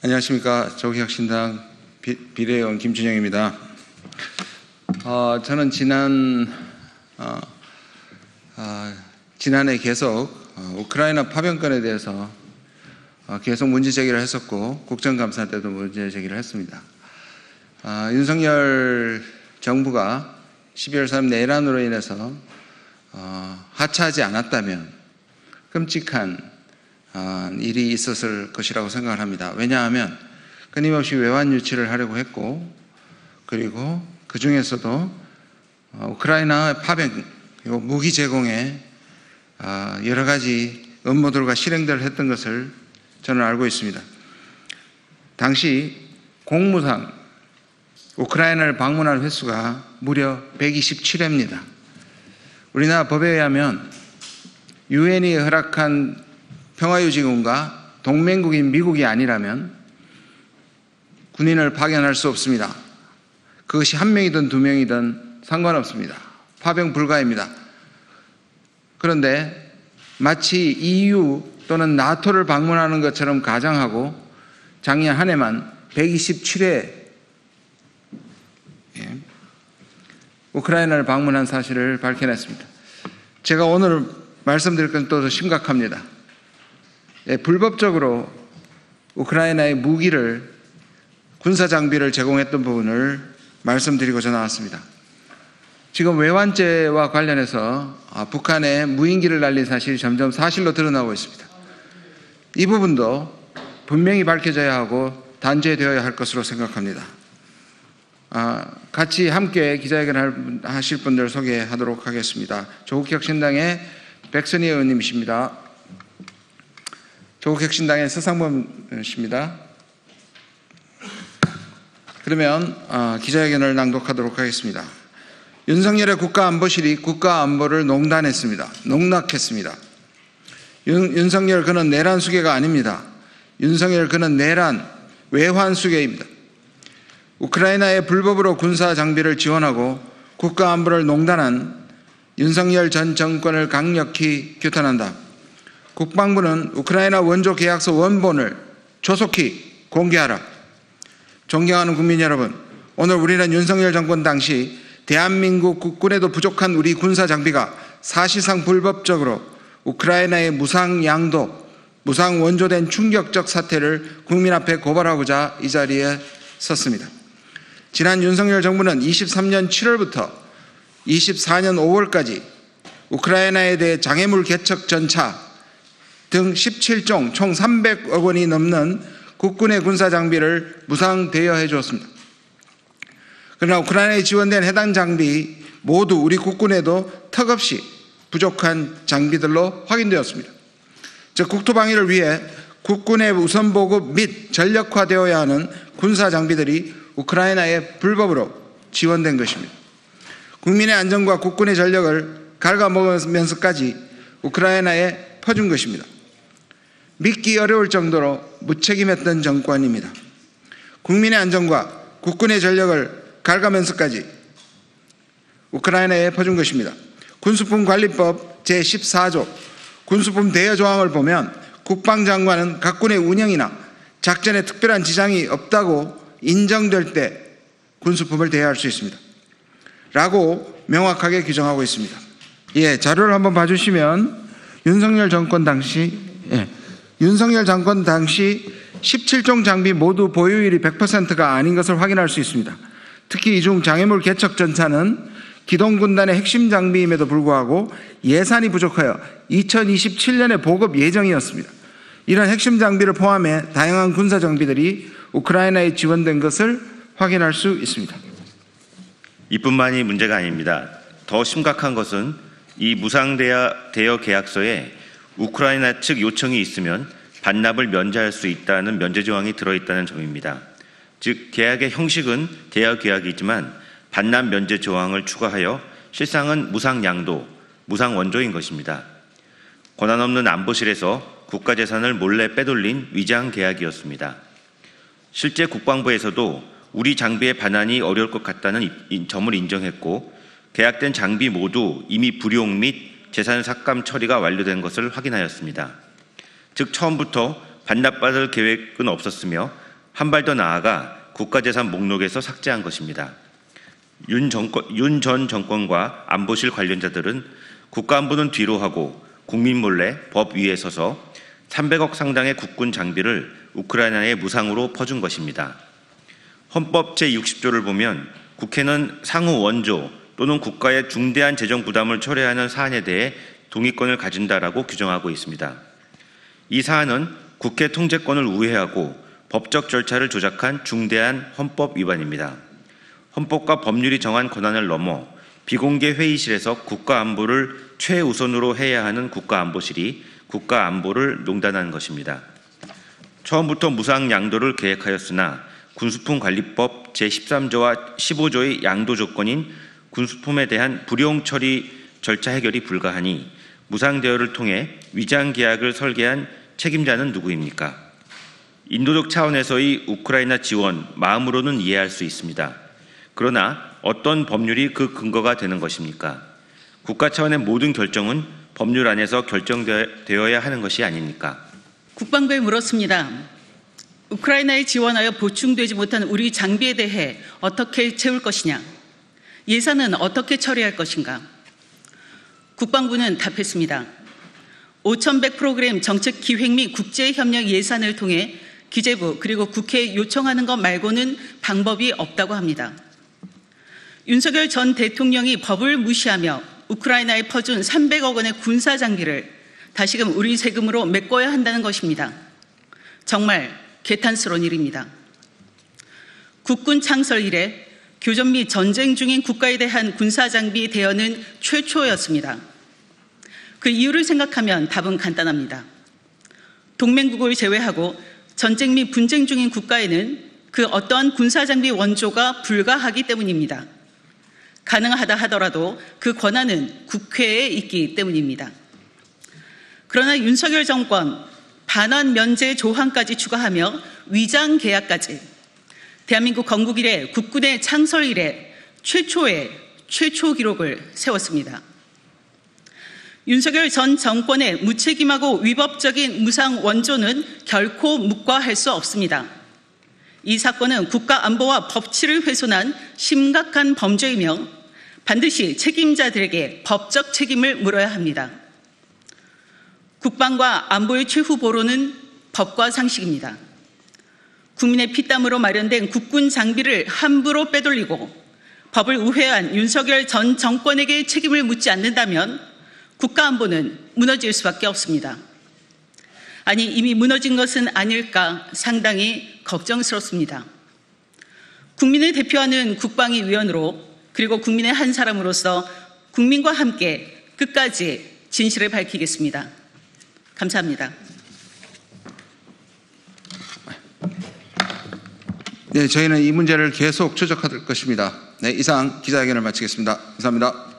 안녕하십니까. 조국혁신당 비례의원 김준영입니다. 저는 지난해 계속 우크라이나 파병권에 대해서 계속 문제 제기를 했었고 국정감사 때도 문제 제기를 했습니다. 윤석열 정부가 12월 3일 내란으로 인해서 하차하지 않았다면 끔찍한 일이 있었을 것이라고 생각을 합니다. 왜냐하면 끊임없이 외환 유치를 하려고 했고, 그리고 그 중에서도 우크라이나 파병 그리고 무기 제공에 여러 가지 음모들과 실행들을 했던 것을 저는 알고 있습니다. 당시 공무상 우크라이나를 방문한 횟수가 무려 127회입니다. 우리나라 법에 의하면 유엔이 허락한 평화유지군과 동맹국인 미국이 아니라면 군인을 파견할 수 없습니다. 그것이 1명이든 2명이든 상관없습니다. 파병 불가입니다. 그런데 마치 EU 또는 나토를 방문하는 것처럼 가정하고 작년 한 해만 127회 우크라이나를 방문한 사실을 밝혀냈습니다. 제가 오늘 말씀드릴 건 또 심각합니다. 불법적으로 우크라이나의 무기를 군사 장비를 제공했던 부분을 말씀드리고자 나왔습니다. 지금 외환죄와 관련해서 북한에 무인기를 날린 사실이 점점 사실로 드러나고 있습니다. 이 부분도 분명히 밝혀져야 하고 단죄되어야 할 것으로 생각합니다. 같이 함께 기자회견 하실 분들 소개하도록 하겠습니다. 조국혁신당의 백선희 의원님이십니다. 조국혁신당의 서상범 씨입니다. 그러면 기자회견을 낭독하도록 하겠습니다. 윤석열의 국가안보실이 국가안보를 농락했습니다. 윤석열 그는 내란 수괴가 아닙니다. 윤석열 그는 내란 외환 수괴입니다. 우크라이나에 불법으로 군사 장비를 지원하고 국가안보를 농단한 윤석열 전 정권을 강력히 규탄한다. 국방부는 우크라이나 원조 계약서 원본을 조속히 공개하라. 존경하는 국민 여러분, 오늘 우리는 윤석열 정권 당시 대한민국 국군에도 부족한 우리 군사 장비가 사실상 불법적으로 우크라이나에 무상 양도, 무상 원조된 충격적 사태를 국민 앞에 고발하고자 이 자리에 섰습니다. 지난 윤석열 정부는 23년 7월부터 24년 5월까지 우크라이나에 대해 장애물 개척 전차 등 17종 총 300억 원이 넘는 국군의 군사 장비를 무상 대여해 주었습니다. 그러나 우크라이나에 지원된 해당 장비 모두 우리 국군에도 턱없이 부족한 장비들로 확인되었습니다. 즉 국토방위를 위해 국군의 우선 보급 및 전력화되어야 하는 군사 장비들이 우크라이나에 불법으로 지원된 것입니다. 국민의 안전과 국군의 전력을 갉아먹으면서까지 우크라이나에 퍼준 것입니다. 믿기 어려울 정도로 무책임했던 정권입니다. 국민의 안전과 국군의 전력을 갉아면서까지 우크라이나에 퍼준 것입니다. 군수품 관리법 제14조 군수품 대여 조항을 보면 국방장관은 각군의 운영이나 작전에 특별한 지장이 없다고 인정될 때 군수품을 대여할 수 있습니다. 라고 명확하게 규정하고 있습니다. 자료를 한번 봐주시면 윤석열 정권 당시 17종 장비 모두 보유율이 100%가 아닌 것을 확인할 수 있습니다. 특히 이 중 장애물 개척 전차는 기동군단의 핵심 장비임에도 불구하고 예산이 부족하여 2027년에 보급 예정이었습니다. 이런 핵심 장비를 포함해 다양한 군사 장비들이 우크라이나에 지원된 것을 확인할 수 있습니다. 이뿐만이 문제가 아닙니다. 더 심각한 것은 이 무상 대여 계약서에 우크라이나 측 요청이 있으면 반납을 면제할 수 있다는 면제 조항이 들어있다는 점입니다. 즉 계약의 형식은 대여 계약이지만 반납 면제 조항을 추가하여 실상은 무상 양도, 무상 원조인 것입니다. 권한 없는 안보실에서 국가재산을 몰래 빼돌린 위장 계약이었습니다. 실제 국방부에서도 우리 장비의 반환이 어려울 것 같다는 점을 인정했고 계약된 장비 모두 이미 불용 및 재산 삭감 처리가 완료된 것을 확인하였습니다. 즉 처음부터 반납받을 계획은 없었으며 한 발 더 나아가 국가재산 목록에서 삭제한 것입니다. 윤 전 정권과 안보실 관련자들은 국가안보는 뒤로 하고 국민 몰래 법 위에 서서 300억 상당의 국군 장비를 우크라이나에 무상으로 퍼준 것입니다. 헌법 제60조를 보면 국회는 상호 원조 또는 국가의 중대한 재정 부담을 초래하는 사안에 대해 동의권을 가진다라고 규정하고 있습니다. 이 사안은 국회 통제권을 우회하고 법적 절차를 조작한 중대한 헌법 위반입니다. 헌법과 법률이 정한 권한을 넘어 비공개 회의실에서 국가안보를 최우선으로 해야 하는 국가안보실이 국가안보를 농단한 것입니다. 처음부터 무상 양도를 계획하였으나 군수품관리법 제13조와 15조의 양도 조건인 군수품에 대한 불용 처리 절차 해결이 불가하니 무상 대여를 통해 위장 계약을 설계한 책임자는 누구입니까? 인도적 차원에서의 우크라이나 지원 마음으로는 이해할 수 있습니다. 그러나 어떤 법률이 그 근거가 되는 것입니까? 국가 차원의 모든 결정은 법률 안에서 결정되어야 하는 것이 아닙니까? 국방부에 물었습니다. 우크라이나에 지원하여 보충되지 못한 우리 장비에 대해 어떻게 채울 것이냐? 예산은 어떻게 처리할 것인가? 국방부는 답했습니다. 5100 프로그램 정책 기획 및 국제협력 예산을 통해 기재부 그리고 국회에 요청하는 것 말고는 방법이 없다고 합니다. 윤석열 전 대통령이 법을 무시하며 우크라이나에 퍼준 300억 원의 군사 장비를 다시금 우리 세금으로 메꿔야 한다는 것입니다. 정말 개탄스러운 일입니다. 국군 창설 이래 교전 및 전쟁 중인 국가에 대한 군사 장비 대여는 최초였습니다. 그 이유를 생각하면 답은 간단합니다. 동맹국을 제외하고 전쟁 및 분쟁 중인 국가에는 그 어떠한 군사 장비 원조가 불가하기 때문입니다. 가능하다 하더라도 그 권한은 국회에 있기 때문입니다. 그러나 윤석열 정권 반환 면제 조항까지 추가하며 위장 계약까지 대한민국 건국 이래 국군의 창설 이래 최초의 최초 기록을 세웠습니다. 윤석열 전 정권의 무책임하고 위법적인 무상 원조는 결코 묵과할 수 없습니다. 이 사건은 국가 안보와 법치를 훼손한 심각한 범죄이며 반드시 책임자들에게 법적 책임을 물어야 합니다. 국방과 안보의 최후 보루는 법과 상식입니다. 국민의 피땀으로 마련된 국군 장비를 함부로 빼돌리고 법을 우회한 윤석열 전 정권에게 책임을 묻지 않는다면 국가 안보는 무너질 수밖에 없습니다. 아니, 이미 무너진 것은 아닐까 상당히 걱정스럽습니다. 국민을 대표하는 국방위 위원으로 그리고 국민의 한 사람으로서 국민과 함께 끝까지 진실을 밝히겠습니다. 감사합니다. 네, 저희는 이 문제를 계속 추적할 것입니다. 네, 이상 기자회견을 마치겠습니다. 감사합니다.